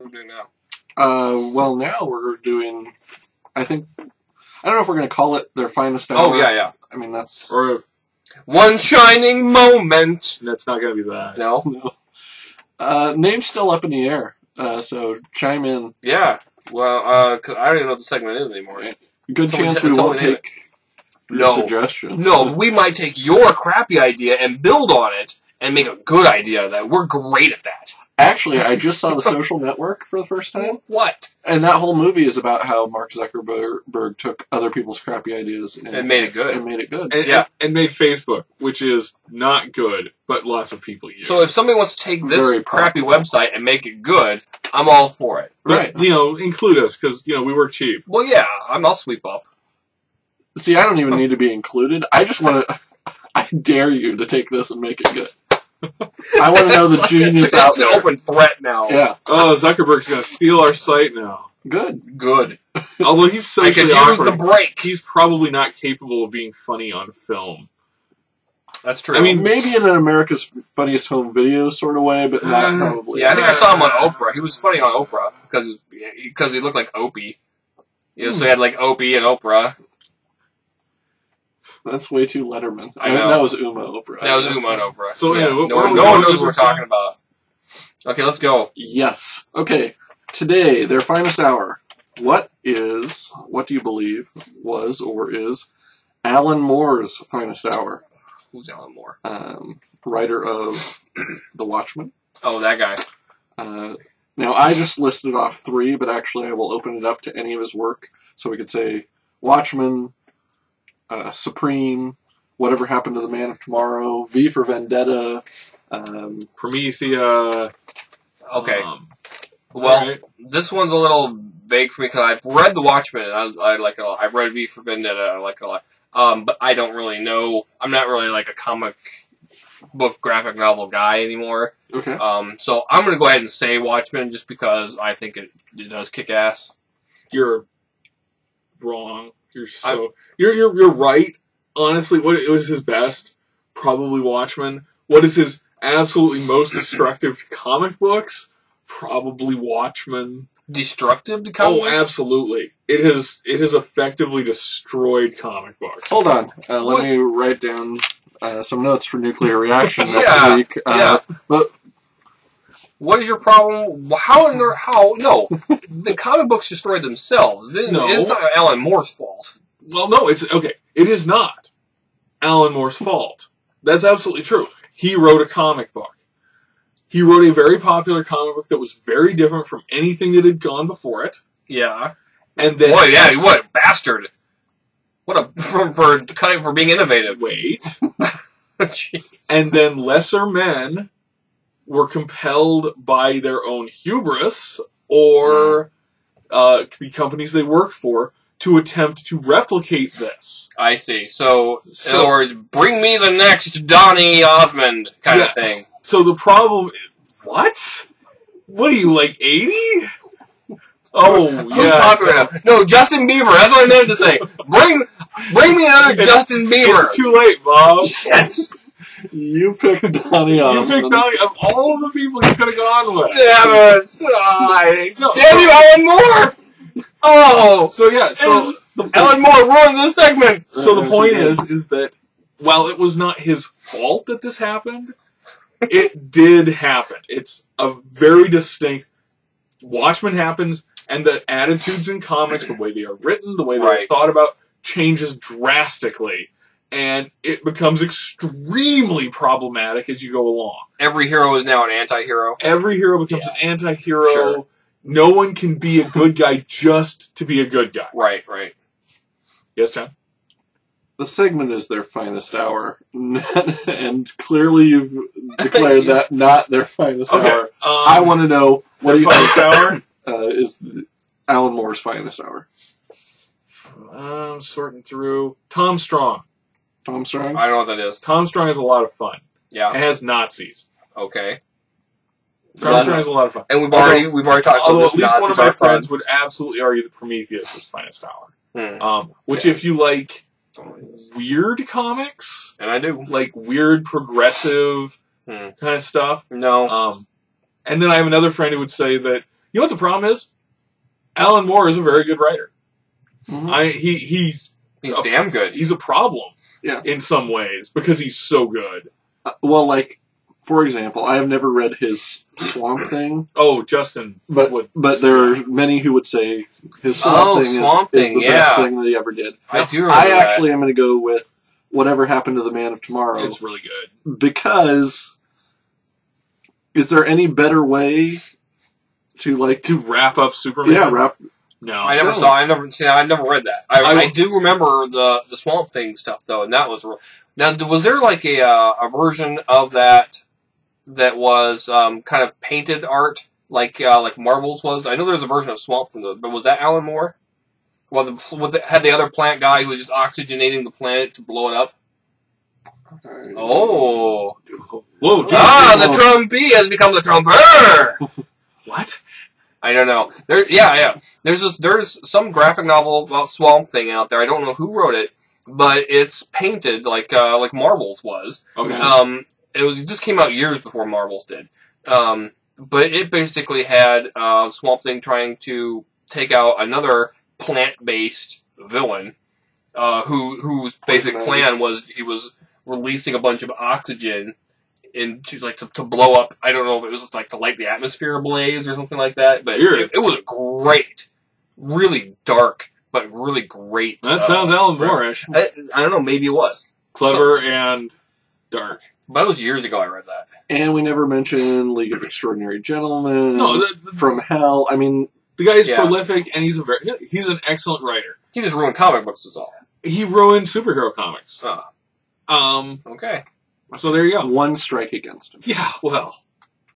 What are we doing now? Well, now we're doing. I don't know if we're going to call it their finest hour. Oh, yeah. I mean, that's. Or if One shining moment. that's not going to be that. No? No. Name's still up in the air. So chime in. Yeah. Well, cause I don't even know what the segment is anymore. Good Someone chance t- we tell won't me name take your suggestions. No, we might take your crappy idea and build on it and make a good idea out of that. We're great at that. Actually, I just saw The Social Network for the first time. What? And that whole movie is about how Mark Zuckerberg took other people's crappy ideas And made it good. And made it good. And made Facebook, which is not good, but lots of people use. So if somebody wants to take this Very crappy popular. website and make it good, I'm all for it. But, Right. Include us, because, we work cheap. Well, yeah, I'll sweep up. See, I don't even need to be included. I just want to. I dare you to take this and make it good. I want to know the genius out It's an there. open threat now. Yeah, Oh, Zuckerberg's going to steal our site now. good. Good. Although he's I could socially use awkward, the break. he's probably not capable of being funny on film. That's true. I mean, Maybe in an America's Funniest Home Video sort of way, but not probably. yeah, I think I saw him on Oprah. He was funny on Oprah because he looked like Opie. So he had like Opie and Oprah. That's way too Letterman. I know. That was Uma Oprah. That was Uma and Oprah. So, yeah, anyway, no what one we knows doing what we're this talking about. Okay, let's go. Yes. Okay. Today, their finest hour. What do you believe was or is Alan Moore's finest hour? Who's Alan Moore? Writer of The Watchmen. Oh, that guy. Now, I just listed off 3, but actually I will open it up to any of his work. So we could say Watchmen, Supreme, Whatever Happened to the Man of Tomorrow, V for Vendetta. Promethea. Okay. Well, Well, this one's a little vague for me because I've read The Watchmen and I like it a lot. I've read V for Vendetta. I like it a lot. But I don't really know. I'm not really like a comic book graphic novel guy anymore. Okay. So I'm going to go ahead and say Watchmen just because I think it does kick ass. you're wrong. You're right. Honestly, what is his best? Probably Watchmen. What is his absolutely most destructive to comic books? Probably Watchmen. Destructive to comic Oh, books? absolutely. It has effectively destroyed comic books. Hold on. Let me write down some notes for Nuclear Reaction next Yeah, week. yeah. But What is your problem? How? No. The comic books destroyed themselves. No. It's not Alan Moore's fault. Well, no, it's okay. It is not Alan Moore's fault. That's absolutely true. He wrote a comic book. He wrote a very popular comic book that was very different from anything that had gone before it. Yeah. And then Boy, yeah, what a bastard. What a... For being innovative. wait. Jeez. And then lesser men were compelled by their own hubris or the companies they worked for to attempt to replicate this. I see. So, in other words, bring me the next Donny Osmond kind of thing. So the problem is, what? What are you, like 80? Oh, Who's yeah. popular now? No, Justin Bieber. That's what I meant to say. Bring me another Justin Bieber. It's too late, Bob. Yes. you picked Donnie You Osmond. picked Donnie of all the people you could have gone with. Damn it. Damn you, Alan Moore. Oh. So yeah, so Alan Moore ruined this segment. So the point is that while it was not his fault that this happened, it did happen. It's a very distinct. Watchmen happens, and the attitudes in comics, the way they are written, the way they are thought about, changes drastically, and it becomes extremely problematic as you go along. Every hero is now an anti-hero. Every hero becomes an anti-hero. Sure. No one can be a good guy just to be a good guy. Right. Yes, John? The segment is their finest hour, and clearly you've declared that not their finest hour. I want to know what their do you finest hour is Alan Moore's finest hour. I'm sorting through. Tom Strong. Tom Strong? I don't know what that is. Tom Strong is a lot of fun. Yeah. It has Nazis. Okay. Tom Strong is a lot of fun. And we've already talked about Although this. at least one Nazis of my are fun. friends would absolutely argue that Prometheus was finest hour. Which, Yeah. if you like weird comics, And I do. like weird progressive kind of stuff, No. and then I have another friend who would say that You know what the problem is? Alan Moore is a very good writer. Mhm. He's damn good. He's a problem. Yeah. In some ways because he's so good. Well, like, for example, I have never read his Swamp Thing, Oh, Justin. but would. there are many who would say his Swamp Thing Swamp is Thing, the best yeah. thing that he ever did. I do remember I that. actually am going to go with Whatever Happened to the Man of Tomorrow. It's really good. Because is there any better way to, like, To wrap up Superman. yeah, wrap? No. I never No. saw. I never read that. I- I do remember the Swamp Thing stuff though, and that was now. Was there like a version of that was kind of painted art like Marvel's was? I know there's a version of Swamp Thing, though, but was that Alan Moore? Had the other plant guy who was just oxygenating the planet to blow it up? Oh, Whoa, dude. the Trumpy has become the Trumper. What? I don't know. There's some graphic novel about Swamp Thing out there. I don't know who wrote it, but it's painted like Marvel's was. Okay. It just came out years before Marvel's did. But it basically had Swamp Thing trying to take out another plant-based villain, whose basic plan was he was releasing a bunch of oxygen to blow up. I don't know if it was like to light the atmosphere ablaze or something like that. But Weird. it was a great, really dark, but really great. That sounds Alan Moore-ish. I don't know. Maybe it was Clever and dark. but it was years ago. I read that. And we never mentioned League of Extraordinary Gentlemen. No, From Hell. I mean, the guy's Yeah. prolific and he's an excellent writer. He just ruined comic books. Is all. He ruined superhero comics. Oh, okay. So there you go. one strike against him. Yeah, well,